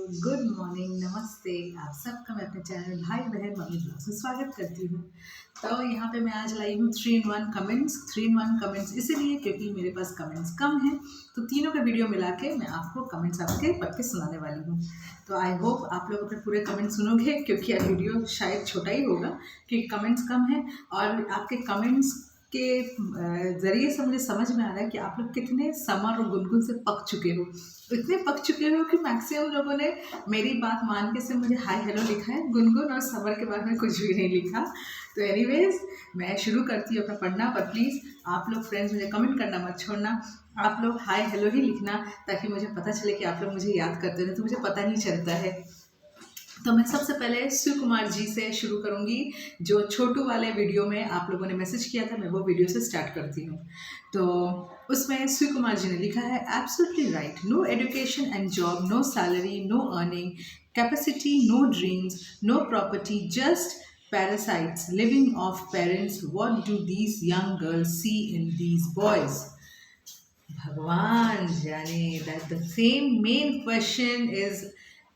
Good morning, नमस्ते। आप सबका मैं अपने चैनल भाई बहन मम्मी ब्लॉग में स्वागत करती हूँ। तो यहाँ पे मैं आज लाई हूँ 3 in 1 कमेंट्स। 3 in 1 कमेंट्स इसलिए क्योंकि मेरे पास कमेंट्स कम हैं, तो तीनों का वीडियो मिला के मैं आपको कमेंट्स आपके पढ़ के सुनाने वाली हूँ। तो आई होप आप लोग अपने पूरे कमेंट सुनोगे, क्योंकि यह वीडियो शायद छोटा ही होगा क्योंकि कमेंट्स कम हैं। और आपके कमेंट्स के ज़रिए से मुझे समझ में आ रहा है कि आप लोग कितने समर और गुनगुन से पक चुके हो। इतने पक चुके हो कि मैक्सिमम लोगों ने मेरी बात मान के सिर्फ मुझे हाय हेलो लिखा है, गुनगुन और समर के बारे में कुछ भी नहीं लिखा। तो एनीवेज मैं शुरू करती हूँ अपना पढ़ना, पर प्लीज़ आप लोग फ्रेंड्स मुझे कमेंट करना मत छोड़ना। आप लोग हाय हेलो ही लिखना ताकि मुझे पता चले कि आप लोग मुझे याद करते हो, तो मुझे पता नहीं चलता है। तो मैं सबसे पहले शिव कुमार जी से शुरू करूंगी, जो छोटू वाले वीडियो में आप लोगों ने मैसेज किया था। मैं वो वीडियो से स्टार्ट करती हूँ। तो उसमें शिव कुमार जी ने लिखा है, absolutely right, no education and job, no salary, no earning capacity, no dreams, no property, just parasites living off parents. What do these young girls see in these boys? भगवान जाने, that the same main question is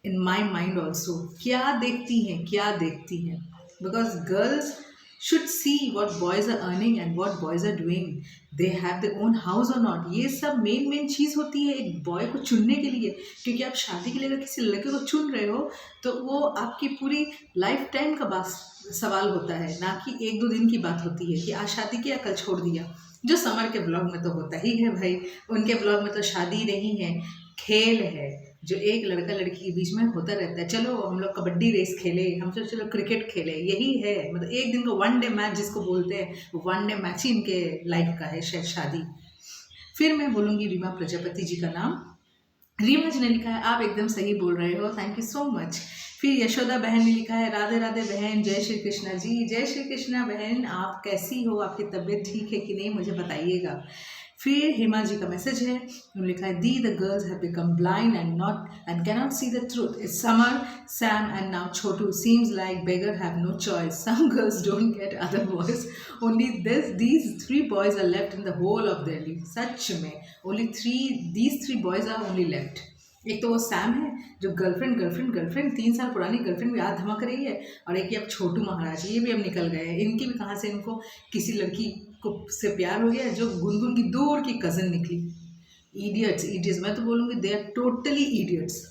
in my mind also. क्या देखती हैं, क्या देखती हैं? Because girls should see what boys are earning and what boys are doing. They have their own house or not. ये सब मेन चीज़ होती है एक बॉय को चुनने के लिए, क्योंकि आप शादी के लिए अगर किसी लड़के को चुन रहे हो तो वो आपकी पूरी लाइफ टाइम का बात सवाल होता है, ना कि 1-2 दिन की बात होती है कि आज शादी किया कल छोड़ दिया, जो समर के ब्लॉग में तो होता ही है भाई। उनके ब्लॉग में तो शादी नहीं है, खेल है जो एक लड़का लड़की के बीच में होता रहता है। चलो हम लोग कबड्डी रेस खेले, हम चलो क्रिकेट खेले, यही है। मतलब एक दिन का 1 डे मैच जिसको बोलते हैं, वो 1 डे मैच ही इनके लाइफ का है शायद शादी। फिर मैं बोलूँगी रीमा प्रजापति जी का नाम। रीमा जी ने लिखा है, आप एकदम सही बोल रहे हो, थैंक यू सो मच। फिर यशोदा बहन ने लिखा है, राधे राधे बहन, जय श्री कृष्णा जी। जय श्री कृष्णा बहन, आप कैसी हो, आपकी तबीयत ठीक है कि नहीं, मुझे बताइएगा। फिर हेमा जी का मैसेज है, उन्होंने लिखा है, दी the girls have become blind and cannot see the truth. It's summer, Sam and now Chotu seems like beggar have no choice. Some girls don't get other boys, only these 3 boys are left in the whole of Delhi. सच में only these 3 boys are only left. एक तो वो Sam है जो girlfriend 3 साल पुरानी girlfriend भी याद धमक रही है, और एक ये अब छोटू महाराज, ये भी अब निकल गए हैं। इनकी भी कहाँ से, इनको किसी लड़की को से प्यार हो गया जो गुनगुन की दूर की कज़न निकली। इडियट्स, मैं तो बोलूँगी they are totally idiots.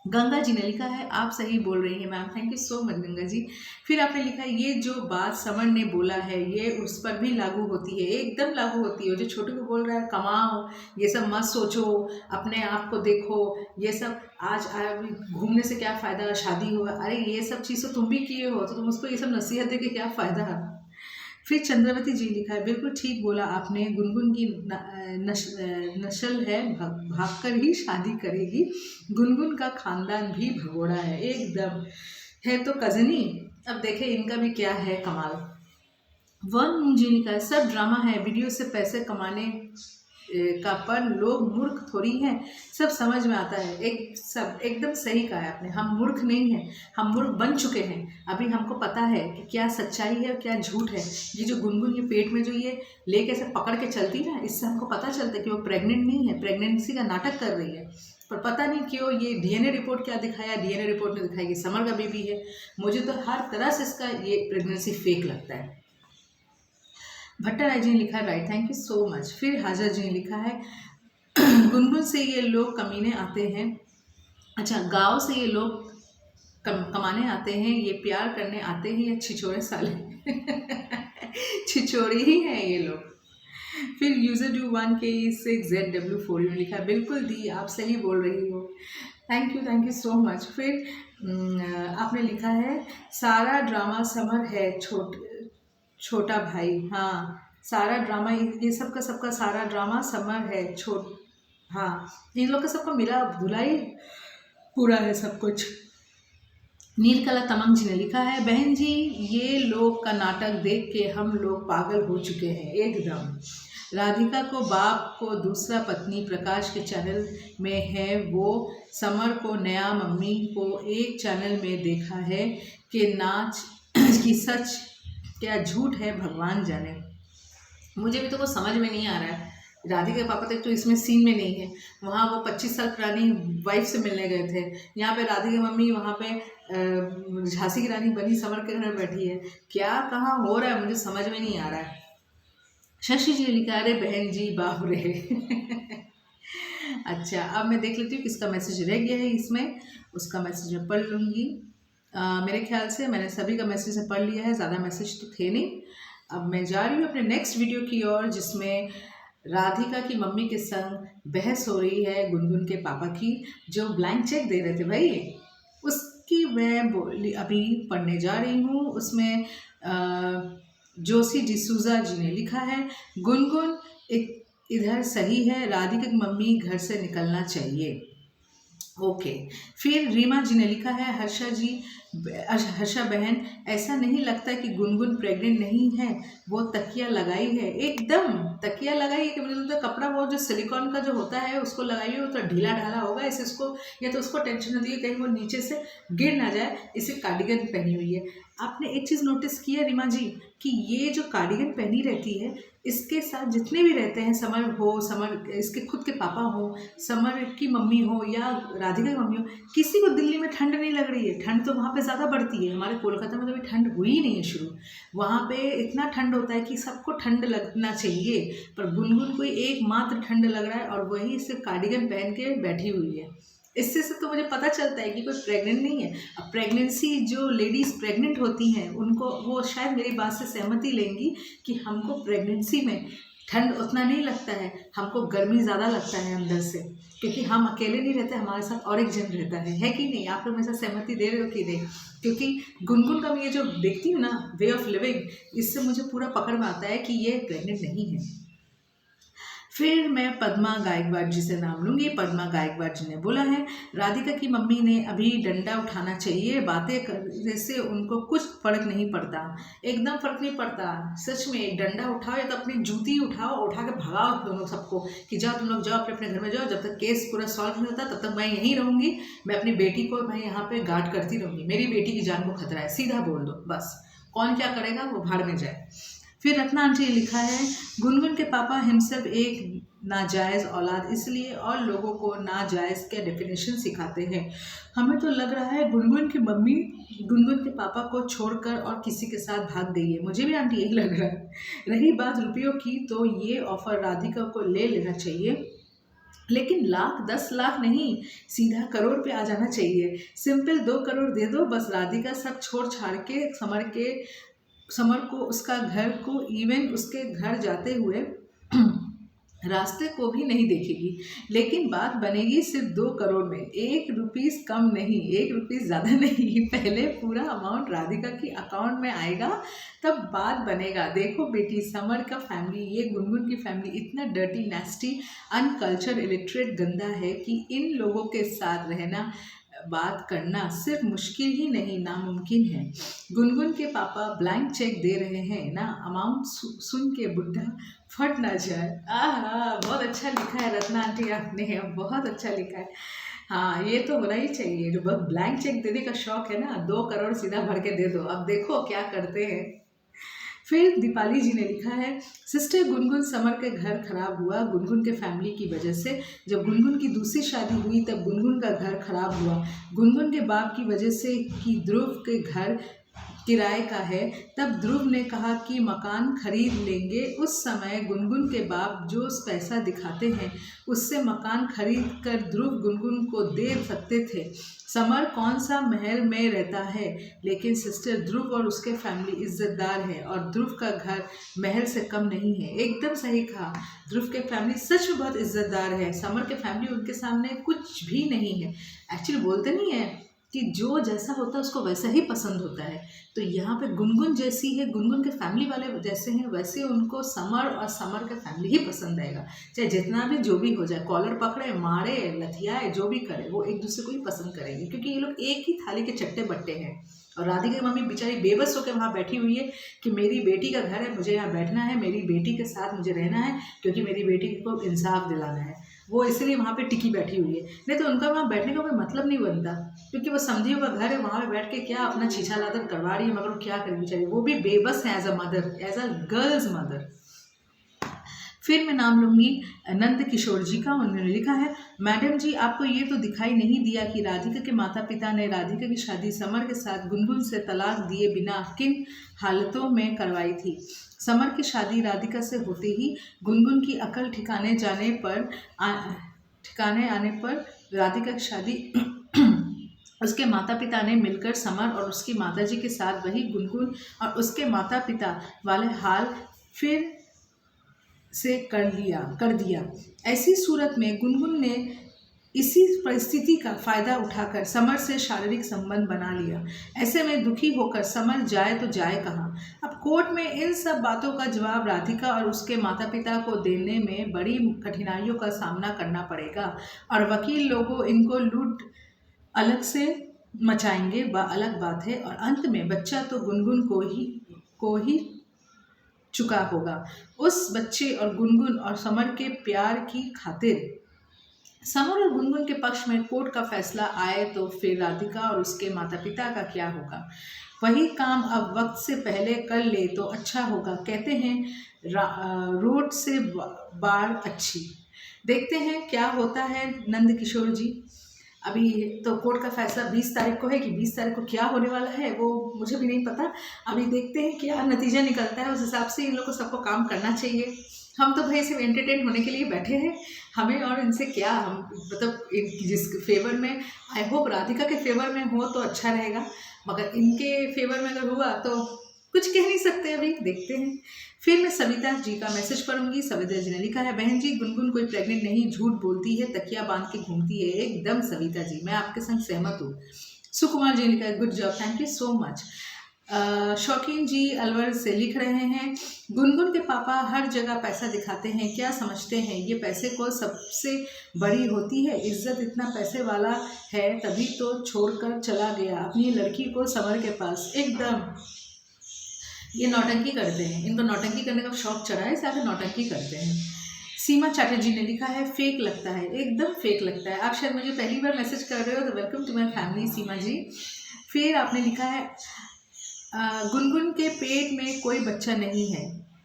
Ganga ji ने लिखा है, आप सही बोल रही हैं ma'am, thank you so much Ganga ji. फिर आपने लिखा है, ये जो बात समर ने बोला है ये उस पर भी लागू होती है, एकदम लागू होती है। जो छोटू को बोल रहा है कमाओ, ये सब मत सोचो, अपने आप को देखो, ये सब आज घूमने से क्या फ़ायदा, शादी होगा, अरे ये सब चीज़ तो तुम भी किए हो, तो तुम उसको ये सब नसीहत दे के क्या फ़ायदा है। फिर चंद्रवती जी लिखा है, बिल्कुल ठीक बोला आपने, गुनगुन की नस्ल है, भागकर ही शादी करेगी, गुनगुन का खानदान भी भगोड़ा है, एकदम है तो कजनी। अब देखें इनका भी क्या है कमाल। वन जी लिखा है, सब ड्रामा है, वीडियो से पैसे कमाने का, पर लोग मूर्ख थोड़ी हैं, सब समझ में आता है। सब एकदम सही कहा है आपने, हम मूर्ख नहीं हैं, हम मूर्ख बन चुके हैं। अभी हमको पता है कि क्या सच्चाई है और क्या झूठ है। ये जो गुनगुन ये पेट में जो ये लेके ऐसे पकड़ के चलती ना, इससे हमको पता चलता है कि वो प्रेग्नेंट नहीं है, प्रेगनेंसी का नाटक कर रही है। पर पता नहीं क्यों ये डीएनए रिपोर्ट क्या दिखाया, डीएनए रिपोर्ट में दिखाया कि समर का बेबी है। मुझे तो हर तरह से इसका ये प्रेगनेंसी फेक लगता है। भट्टाराय जी ने लिखा है, right, thank you so much. फिर हाजर जी ने लिखा है, गुनगुन से ये लोग कमीने आते हैं, अच्छा गांव से ये लोग कमाने आते हैं, ये प्यार करने आते हैं, ये छिछोरे साले छिछोरे ही हैं ये लोग। फिर यूजर डू 1K6ZW4 ने लिखा है, बिल्कुल दी, आप सही बोल रही हो, थैंक यू सो मच। फिर आपने लिखा है, सारा ड्रामा समर है, छोटा भाई, हाँ सारा ड्रामा, ये सबका सारा ड्रामा समर है, हाँ इन लोग का सबका मिला धुलाई पूरा है सब कुछ। नीलकला तमंग जी ने लिखा है, बहन जी ये लोग का नाटक देख के हम लोग पागल हो चुके हैं एकदम। राधिका को बाप को दूसरा पत्नी प्रकाश के चैनल में है, वो समर को नया मम्मी को एक चैनल में देखा है कि नाच की सच क्या झूठ है भगवान जाने। मुझे भी तो कुछ समझ में नहीं आ रहा है राधिका के पापा तक तो इसमें सीन में नहीं है, वहाँ वो 25 साल पुरानी वाइफ से मिलने गए थे। यहाँ पे राधिका की मम्मी वहाँ पे झांसी की रानी बनी समर के घर बैठी है। क्या कहाँ हो रहा है मुझे समझ में नहीं आ रहा है। शशि जी लिखा, अरे बहन जी बाप रे। अच्छा, अब मैं देख लेती हूँ किसका मैसेज रह गया है इसमें, उसका मैसेज मैं पढ़ लूँगी। मेरे ख्याल से मैंने सभी का मैसेज से पढ़ लिया है, ज़्यादा मैसेज तो थे नहीं। अब मैं जा रही हूँ अपने नेक्स्ट वीडियो की ओर, जिसमें राधिका की मम्मी के संग बहस हो रही है गुनगुन के पापा की, जो ब्लैंक चेक दे रहे थे भाई, उसकी मैं बोली अभी पढ़ने जा रही हूँ। उसमें जोशी डिसूजा जी ने लिखा है, गुनगुन इधर सही है, राधिका की मम्मी घर से निकलना चाहिए। ओके। फिर रीमा जी ने लिखा है, हर्षा बहन, ऐसा नहीं लगता कि गुनगुन प्रेग्नेंट नहीं है, वो तकिया लगाई है। एकदम तकिया लगाई है कि मुझे लगता है कपड़ा वो जो सिलिकॉन का जो होता है उसको लगाई है, वो तो ढीला ढाला होगा, इसे उसको या तो उसको टेंशन होती है कहीं वो नीचे से गिर ना जाए, इसे कार्डिगन पहनी हुई है। आपने एक चीज़ नोटिस की है रीमा जी कि ये जो कार्डिगन पहनी रहती है, इसके साथ जितने भी रहते हैं, समर इसके खुद के पापा हो, समर की मम्मी हो या राधिका की मम्मी हो, किसी को दिल्ली में ठंड नहीं लग रही है। ठंड तो वहाँ पे ज़्यादा बढ़ती है, हमारे कोलकाता में तो अभी ठंड हुई ही नहीं है शुरू। वहाँ पे इतना ठंड होता है कि सबको ठंड लगना चाहिए, पर गुनगुन को एकमात्र ठंड लग रहा है और वही इसे कार्डिगन पहन के बैठी हुई है। इससे से तो मुझे पता चलता है कि कोई प्रेग्नेंट नहीं है। अब प्रेगनेंसी जो लेडीज़ प्रेग्नेंट होती हैं उनको, वो शायद मेरी बात से सहमति लेंगी कि हमको प्रेगनेंसी में ठंड उतना नहीं लगता है, हमको गर्मी ज़्यादा लगता है अंदर से, क्योंकि हम अकेले नहीं रहते, हमारे साथ और एक जन रहता है कि नहीं? आप लोग मेरे साथ सहमति दे रहे हो कि नहीं? क्योंकि गुनगुन का मैं ये जो देखती हूँ ना वे ऑफ लिविंग, इससे मुझे पूरा पकड़ में आता है कि ये प्रेग्नेंट नहीं है। फिर मैं पद्मा गायकवाड़ जी से नाम लूँगी। पद्मा गायकवाड़ जी ने बोला है, राधिका की मम्मी ने अभी डंडा उठाना चाहिए, बातें करने से उनको कुछ फर्क नहीं पड़ता। एकदम फर्क नहीं पड़ता, सच में। डंडा उठाओ या तो अपनी जूती उठाओ, उठा के भगाओ तुम लोग सबको कि जाओ तुम लोग जाओ अपने अपने घर में जाओ, जब तक केस पूरा सॉल्व नहीं होता तब तक मैं यहीं रहूँगी, मैं अपनी बेटी को मैं यहाँ पे गार्ड करती रहूँगी, मेरी बेटी की जान को खतरा है, सीधा बोल दो बस। कौन क्या करेगा वो भाड़ में जाए। फिर रत्ना आंटी ने लिखा है, गुनगुन के पापा हिमसेल्फ एक नाजायज़ औलाद, इसलिए और लोगों को नाजायज़ के डेफिनेशन सिखाते हैं। हमें तो लग रहा है गुनगुन की मम्मी गुनगुन के पापा को छोड़कर और किसी के साथ भाग गई है। मुझे भी आंटी यही लग रहा है। रही बात रुपयों की, तो ये ऑफर राधिका को ले लेना चाहिए, लेकिन लाख 10 लाख नहीं, सीधा करोड़ पे आ जाना चाहिए। सिंपल 2 करोड़ दे दो बस, राधिका सब छोड़ छाड़ के समर को, उसका घर को, इवन उसके घर जाते हुए रास्ते को भी नहीं देखेगी। लेकिन बात बनेगी सिर्फ 2 करोड़ में, 1 रुपीस कम नहीं, 1 रुपीस ज़्यादा नहीं। पहले पूरा अमाउंट राधिका की अकाउंट में आएगा, तब बात बनेगा। देखो बेटी, समर का फैमिली, ये गुनगुन की फैमिली इतना डर्टी, नेस्टी, अनकल्चर, इलिटरेट, गंदा है कि इन लोगों के साथ रहना, बात करना सिर्फ मुश्किल ही नहीं नामुमकिन है। गुनगुन के पापा ब्लैंक चेक दे रहे हैं ना, अमाउंट सुन के बुढ़ा फट ना जाए। आहा, बहुत अच्छा लिखा है रत्ना आंटी आपने, बहुत अच्छा लिखा है। हाँ, ये तो होना ही चाहिए, जो बस ब्लैंक चेक देने का शौक है ना, 2 करोड़ सीधा भर के दे दो, अब देखो क्या करते हैं। फिर दीपाली जी ने लिखा है, सिस्टर गुनगुन, समर के घर खराब हुआ गुनगुन के फैमिली की वजह से। जब गुनगुन की दूसरी शादी हुई तब गुनगुन का घर खराब हुआ गुनगुन के बाप की वजह से कि ध्रुव के घर किराए का है। तब ध्रुव ने कहा कि मकान खरीद लेंगे। उस समय गुनगुन के बाप जो पैसा दिखाते हैं उससे मकान खरीद कर ध्रुव गुनगुन को दे सकते थे। समर कौन सा महल में रहता है, लेकिन सिस्टर ध्रुव और उसके फैमिली इज्जतदार है और ध्रुव का घर महल से कम नहीं है। एकदम सही कहा, ध्रुव के फैमिली सच में बहुत इज्जतदार है। समर के फैमिली उनके सामने कुछ भी नहीं है। एक्चुअली बोलते नहीं है कि जो जैसा होता है उसको वैसा ही पसंद होता है। तो यहाँ पे गुनगुन जैसी है, गुनगुन के फैमिली वाले जैसे हैं, वैसे उनको समर और समर के फैमिली ही पसंद आएगा। चाहे जितना भी जो भी हो जाए, कॉलर पकड़े, मारे, लथियाए, जो भी करे, वो एक दूसरे को ही पसंद करेंगे, क्योंकि ये लोग एक ही थाली के चट्टे बट्टे हैं। और राधिका की मम्मी बेचारी बेबस होकर वहाँ बैठी हुई है कि मेरी बेटी का घर है, मुझे यहाँ बैठना है, मेरी बेटी के साथ मुझे रहना है, क्योंकि मेरी बेटी को इंसाफ दिलाना है। वो इसलिए वहाँ पे टिकी बैठी हुई है, नहीं तो उनका वहाँ बैठने का कोई मतलब नहीं बनता, क्योंकि वो समझियों का घर है, वहाँ पे बैठ के क्या अपना छीछा लादर करवा रही है, मगर क्या करें बेचारी, वो भी बेबस है as a mother, as a girls mother. फिर मैं नाम लूँगी नंद किशोर जी का। उन्होंने लिखा है, मैडम जी आपको ये तो दिखाई नहीं दिया कि राधिका के माता पिता ने राधिका की शादी समर के साथ गुनगुन से तलाक दिए बिना किन हालतों में करवाई थी। समर की शादी राधिका से होते ही गुनगुन की अकल ठिकाने आने पर राधिका की शादी उसके माता पिता ने मिलकर समर और उसकी माताजी के साथ वही गुनगुन और उसके माता पिता वाले हाल फिर से कर दिया। ऐसी सूरत में गुनगुन ने इसी परिस्थिति का फायदा उठाकर समर से शारीरिक संबंध बना लिया। ऐसे में दुखी होकर समर जाए तो जाए कहाँ। अब कोर्ट में इन सब बातों का जवाब राधिका और उसके माता पिता को देने में बड़ी कठिनाइयों का सामना करना पड़ेगा और वकील लोगों इनको लूट अलग से मचाएंगे, वह अलग बात है। और अंत में बच्चा तो गुनगुन को ही चुका होगा। उस बच्चे और गुनगुन और समर के प्यार की खातिर समर और गुनगुन के पक्ष में कोर्ट का फैसला आए तो फिर राधिका और उसके माता पिता का क्या होगा। वही काम अब वक्त से पहले कर ले तो अच्छा होगा। कहते हैं रोड से बाढ़ अच्छी। देखते हैं क्या होता है नंद किशोर जी। अभी तो कोर्ट का फैसला 20 तारीख को है कि 20 तारीख को क्या होने वाला है वो मुझे भी नहीं पता। अभी देखते हैं क्या नतीजा निकलता है, उस हिसाब से इन लोगों को सबको काम करना चाहिए। हम तो भाई सिर्फ एंटरटेन होने के लिए बैठे हैं, हमें और इनसे क्या। हम मतलब जिस फेवर में, आई होप राधिका के फेवर में हो तो अच्छा रहेगा, मगर इनके फेवर में अगर हुआ तो कुछ कह नहीं सकते, अभी देखते हैं। फिर मैं सविता जी का मैसेज पढ़ूंगी। सविता जी ने लिखा है, बहन जी गुनगुन कोई प्रेग्नेंट नहीं, झूठ बोलती है, तकिया बांध के घूमती है। एकदम सविता जी, मैं आपके संग सहमत हूँ। सुकुमार जी ने लिखा है, good job, thank you so much. शौकीन जी अलवर से लिख रहे हैं, गुनगुन के पापा हर जगह पैसा दिखाते हैं, क्या समझते हैं ये पैसे को सबसे बड़ी होती है इज्जत। इतना पैसे वाला है तभी तो छोड़कर चला गया अपनी लड़की को समर के पास। एकदम ये नौटंकी करते हैं, इनको नौटंकी करने का शौक चढ़ा है, इसलिए नौटंकी करते हैं। सीमा चैटर्जी ने लिखा है, फेक लगता है, एकदम फेक लगता है। आप शायद मुझे पहली बार मैसेज कर रहे हो तो वेलकम टू माय फैमिली सीमा जी। फिर आपने लिखा है, गुनगुन के पेट में कोई बच्चा नहीं है।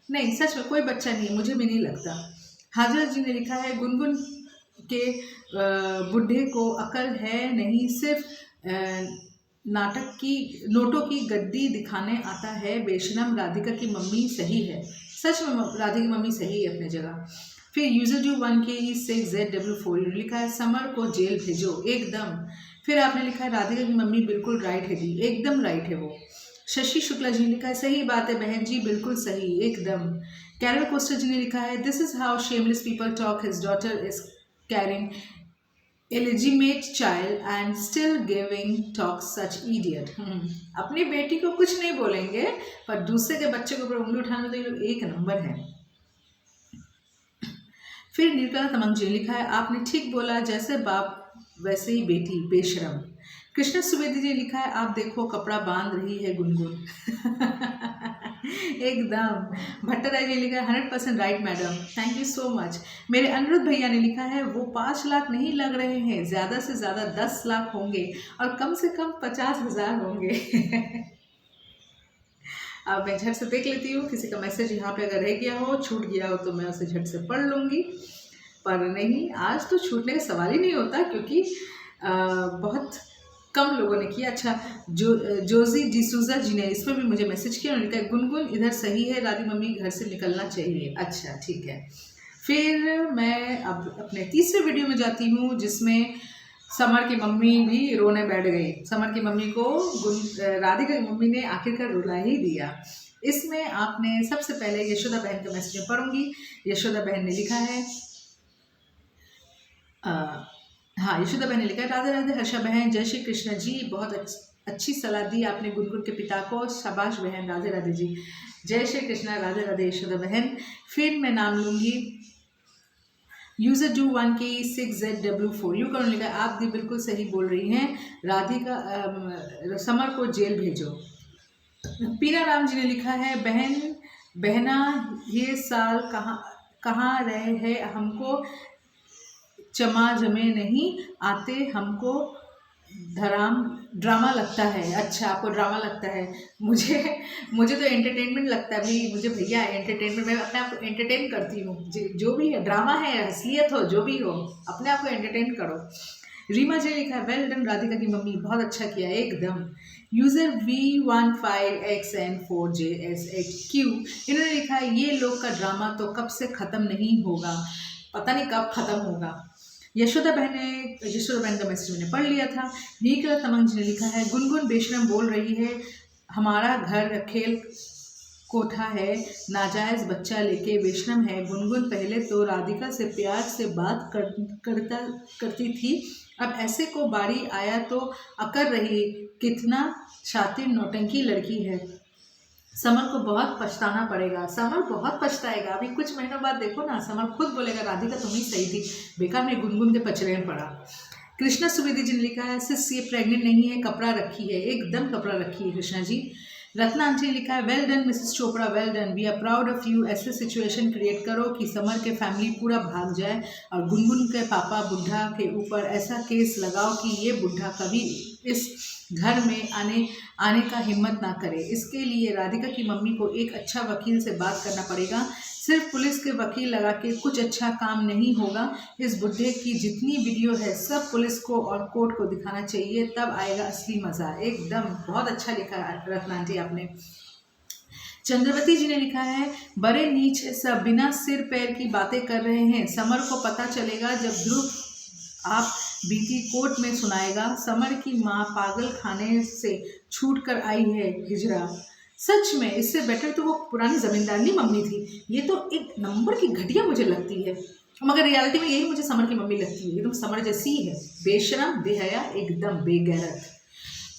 नहीं, सच में कोई बच्चा नहीं है, मुझे भी नहीं लगता। हाजरा जी ने लिखा है, गुनगुन के बुढ़े को अकल है नहीं, सिर्फ नोटों की गड्डी दिखाने आता है। बेशरम, राधिका की मम्मी सही है। सच में राधिका की मम्मी सही है अपने जगह। फिर यूजर डू 1KE6ZW4 लिखा है, समर को जेल भेजो, एकदम। फिर आपने लिखा है, राधिका की मम्मी बिल्कुल राइट है दी, एकदम राइट है वो। शशि शुक्ला जी ने लिखा है, सही बात है बहन जी, बिल्कुल सही, एकदम। कैरल कोस्टर जी ने लिखा है, this is how shameless people talk, his daughter is carrying illegitimate child and still giving talks such idiot। अपनी बेटी को कुछ नहीं बोलेंगे पर दूसरे के बच्चे के ऊपर उंगली उठाने तो ये लोग एक नंबर है। फिर निर्मला तमंग जी ने लिखा है, आपने ठीक बोला, जैसे बाप वैसे ही बेटी, बेशरम। कृष्ण सुवेदी जी ने लिखा है, आप देखो कपड़ा बांध रही है गुनगुन। एकदम। भट्टाराय जी ने लिखा है, 100% right madam, thank you so much. मेरे अनिरुद्ध भैया ने लिखा है, वो 5 लाख नहीं लग रहे हैं, ज़्यादा से ज़्यादा 10 लाख होंगे और कम से कम 50,000 होंगे। अब मैं झट से देख लेती हूँ, किसी का मैसेज यहाँ पे अगर रह गया हो, छूट गया हो तो मैं उसे झट से पढ़ लूँगी, पर नहीं, आज तो छूटने का सवाल ही नहीं होता क्योंकि बहुत कम लोगों ने किया। अच्छा, जोजी डिसूजा जी ने इस पर भी मुझे मैसेज किया, उन्होंने कहा, गुनगुन इधर सही है, राधी मम्मी घर से निकलना चाहिए। अच्छा ठीक है। फिर मैं अब अपने तीसरे वीडियो में जाती हूँ जिसमें समर की मम्मी भी रोने बैठ गई। समर की मम्मी को राधिका की मम्मी ने आखिरकार रुला ही दिया। इसमें आपने सबसे पहले यशोदा बहन का मैसेज पढ़ूंगी। यशोदा बहन ने लिखा है, हाँ, यशोदा बहन ने लिखा है, राधे राधे हर्षा बहन, जय श्री कृष्ण जी, बहुत अच्छी सलाह दी आपने गुनगुन के पिता को, शाबाश बहन, राधे राधे जी, जय श्री कृष्ण, राधे राधे यशोदा बहन। फिर मैं नाम लूँगी यूजर डू 1KE6ZW4 यू कौन लिखा है, आप भी बिल्कुल सही बोल रही हैं, राधिका समर को जेल भेजो। पीना राम जी ने लिखा है, बहना ये साल कहाँ रहे हैं, हमको चमा जमे नहीं आते, हमको धराम ड्रामा लगता है। अच्छा, आपको ड्रामा लगता है। मुझे मुझे तो एंटरटेनमेंट लगता है भाई। मुझे भैया एंटरटेनमेंट, मैं अपने आप को एंटरटेन करती हूँ। जो भी है, ड्रामा है, असलियत हो, जो भी हो, अपने आप को एंटरटेन करो। रीमा जी ने लिखा है वेल डन राधिका की मम्मी, बहुत अच्छा किया एकदम। यूजर V15XN4JS8Q, इन्होंने लिखा है ये लोग का ड्रामा तो कब से ख़त्म नहीं होगा, पता नहीं कब ख़त्म होगा। यशोदा बहन का मैसेज मैंने पढ़ लिया था। नीकला तमंग जी ने लिखा है गुनगुन बेशरम बोल रही है हमारा घर खेल कोठा है, नाजायज बच्चा लेके बेशरम है। गुनगुन पहले तो राधिका से प्यार से बात करती थी, अब ऐसे को बारी आया तो अकर रही। कितना शातिर नौटंकी लड़की है। समर को बहुत पछताना पड़ेगा। समर बहुत पछताएगा। अभी कुछ महीनों बाद देखो ना, समर खुद बोलेगा राधिका तुम ही सही थी, बेकार में गुनगुन के पचड़े में पड़ा। कृष्णा सुवेदी जी ने लिखा है सिस ये प्रेग्नेंट नहीं है, कपड़ा रखी है, एकदम कपड़ा रखी है कृष्णा जी। रत्ना आंटी ने लिखा है well done Mrs Chopra, well done, we are proud of you. ऐसे सिचुएशन क्रिएट करो कि समर के फैमिली पूरा भाग जाए और गुनगुन के पापा बुढ़ा के ऊपर ऐसा केस लगाओ कि ये बुढ़ा कभी इस घर में आने का हिम्मत ना करे। इसके लिए राधिका की मम्मी को एक अच्छा वकील से बात करना पड़ेगा। सिर्फ पुलिस के वकील लगा के कुछ अच्छा काम नहीं होगा। इस बुढ़े की जितनी वीडियो है सब पुलिस को और कोर्ट को दिखाना चाहिए, तब आएगा असली मज़ा। एकदम बहुत अच्छा लिखा रत्ना जी आपने। चंद्रवती जी ने लिखा है बड़े नीच सब बिना सिर पैर की बातें कर रहे हैं। समर को पता चलेगा जब ध्रुव आप बीती कोर्ट में सुनाएगा समर की माँ पागल खाने से छूट कर आई है हिजरा। सच में इससे बेटर तो वो पुरानी जमींदारनी मम्मी थी। ये तो एक नंबर की घटिया मुझे लगती है, मगर रियलिटी में यही मुझे समर की मम्मी लगती है। एकदम समर जैसी ही है, बेशरम बेहया एकदम बेगैरत।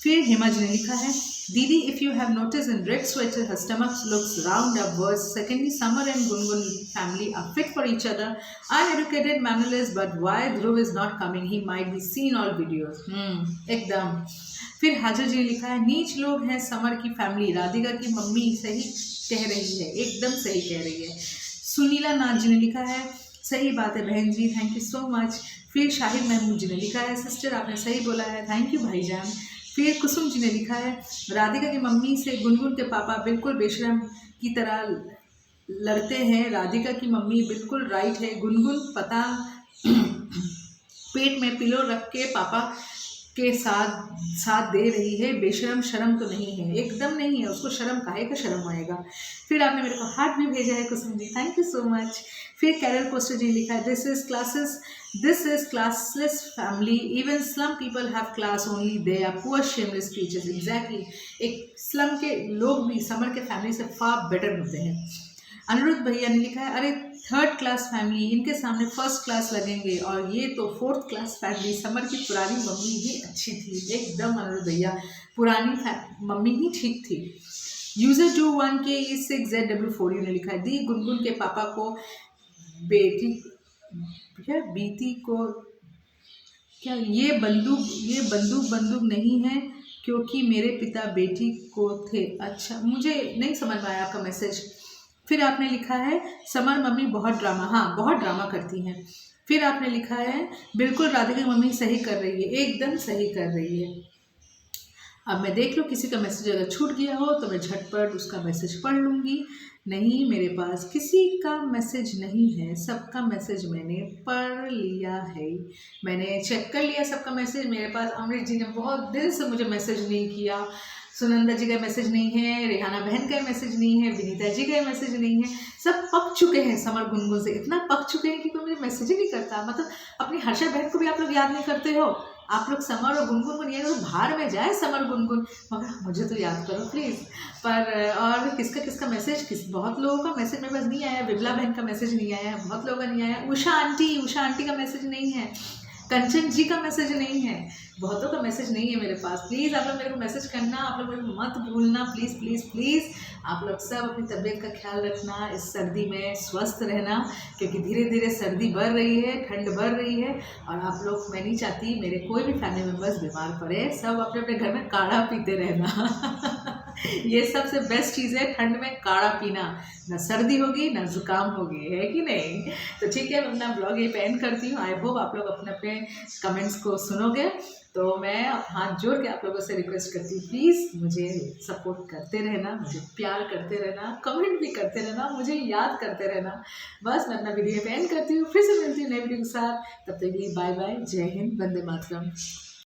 फिर हेमा जी ने लिखा है दीदी if you have notice in red sweater her stomach looks round up worse. Secondly Samar and Gungun family are fit for each other. Uneducated mannerless but why Dhruv is not coming, he might be seen all videos. एकदम। फिर हाजिर जी ने लिखा है नीच लोग हैं summer की फैमिली, राधिका की मम्मी सही कह रही है, एकदम सही कह रही है। सुनीला नाथ जी ने लिखा है सही बात है बहन जी, थैंक यू सो मच। फिर शाहिद महमूद जी ने लिखा है सिस्टर आपने सही बोला है, थैंक यू भाईजान। फिर कुसुम जी ने लिखा है राधिका की मम्मी से गुनगुन के पापा बिल्कुल बेशरम की तरह लड़ते हैं। राधिका की मम्मी बिल्कुल राइट है। गुनगुन पता पेट में पिलो रख के पापा के साथ दे रही है, बेशरम शर्म तो नहीं है, एकदम नहीं है, उसको शर्म काहे का शर्म आएगा। फिर आपने मेरे को हार्ट भी भेजा है Kusum ji, thank you so much. फिर कैरल पोस्टर जी लिखा है this is classless family, even slum people have class only, they are poor shameless creatures. Exactly, एक स्लम के लोग भी समर के फैमिली से फार बेटर होते हैं। अनिरुद्ध भैया ने लिखा है अरे थर्ड क्लास फैमिली, इनके सामने फर्स्ट क्लास लगेंगे, और ये तो फोर्थ क्लास फैमिली। समर की पुरानी मम्मी ही अच्छी थी, एकदम अनिरुद्ध भैया, पुरानी मम्मी ही ठीक थी। यूजर 21K6ZW4U ने लिखा है दी गुनगुन के पापा को बीती को क्या ये बंदूक नहीं है क्योंकि मेरे पिता बेटी को थे। अच्छा, मुझे नहीं समझ में आया आपका मैसेज। फिर आपने लिखा है समर मम्मी बहुत ड्रामा, हाँ बहुत ड्रामा करती हैं। फिर आपने लिखा है बिल्कुल राधिका की मम्मी सही कर रही है, एकदम सही कर रही है। अब मैं देख लूँ किसी का मैसेज अगर छूट गया हो तो मैं झटपट उसका मैसेज पढ़ लूँगी। नहीं, मेरे पास किसी का मैसेज नहीं है, सबका मैसेज मैंने पढ़ लिया है, मैंने चेक कर लिया सबका मैसेज। मेरे पास अमृत जी ने बहुत दिल से मुझे मैसेज नहीं किया, सुनंदा जी का मैसेज नहीं है, रेहाना बहन का मैसेज नहीं है, विनीता जी का मैसेज नहीं है। सब पक चुके हैं समर गुनगुन से, इतना पक चुके हैं कि कोई मुझे मैसेज ही नहीं करता। मतलब अपनी हर्षा बहन को भी आप लोग याद नहीं करते हो, आप लोग समर और गुनगुन को नहीं याद, बाहर में जाए समर गुनगुन, मगर मुझे तो याद करो प्लीज़। पर और किसका मैसेज, बहुत लोगों का मैसेज मेरे पास नहीं आया। विमला बहन का मैसेज नहीं आया, बहुत लोगों का नहीं आया। उषा आंटी का मैसेज नहीं है, कंचन जी का मैसेज नहीं है, बहुतों का मैसेज नहीं है मेरे पास। प्लीज़ आप लोग मेरे को मैसेज करना, आप लोग मेरे को मत भूलना, प्लीज़ प्लीज़ प्लीज़। आप लोग सब अपनी तबीयत का ख्याल रखना, इस सर्दी में स्वस्थ रहना, क्योंकि धीरे धीरे सर्दी बढ़ रही है, ठंड बढ़ रही है, और आप लोग, मैं नहीं चाहती मेरे कोई भी फैमिली मेम्बर्स बीमार पड़े। सब अपने अपने घर में काढ़ा पीते रहना। ये सबसे बेस्ट चीज़ है ठंड में काढ़ा पीना, ना सर्दी होगी ना जुकाम होगी, है कि नहीं। तो ठीक है, मैं अपना ब्लॉग ये पे एंड करती हूँ। आई होप आप लोग अपने अपने कमेंट्स को सुनोगे। तो मैं हाथ जोड़ के आप लोगों से रिक्वेस्ट करती हूँ, प्लीज़ मुझे सपोर्ट करते रहना, मुझे प्यार करते रहना, कमेंट भी करते रहना, मुझे याद करते रहना। बस मैं अपना वीडियो पे एंड करती हूँ, फिर से मिलती हूँ नए वीडियो के साथ। तब तक के लिए बाय बाय, जय हिंद, वंदे मातरम।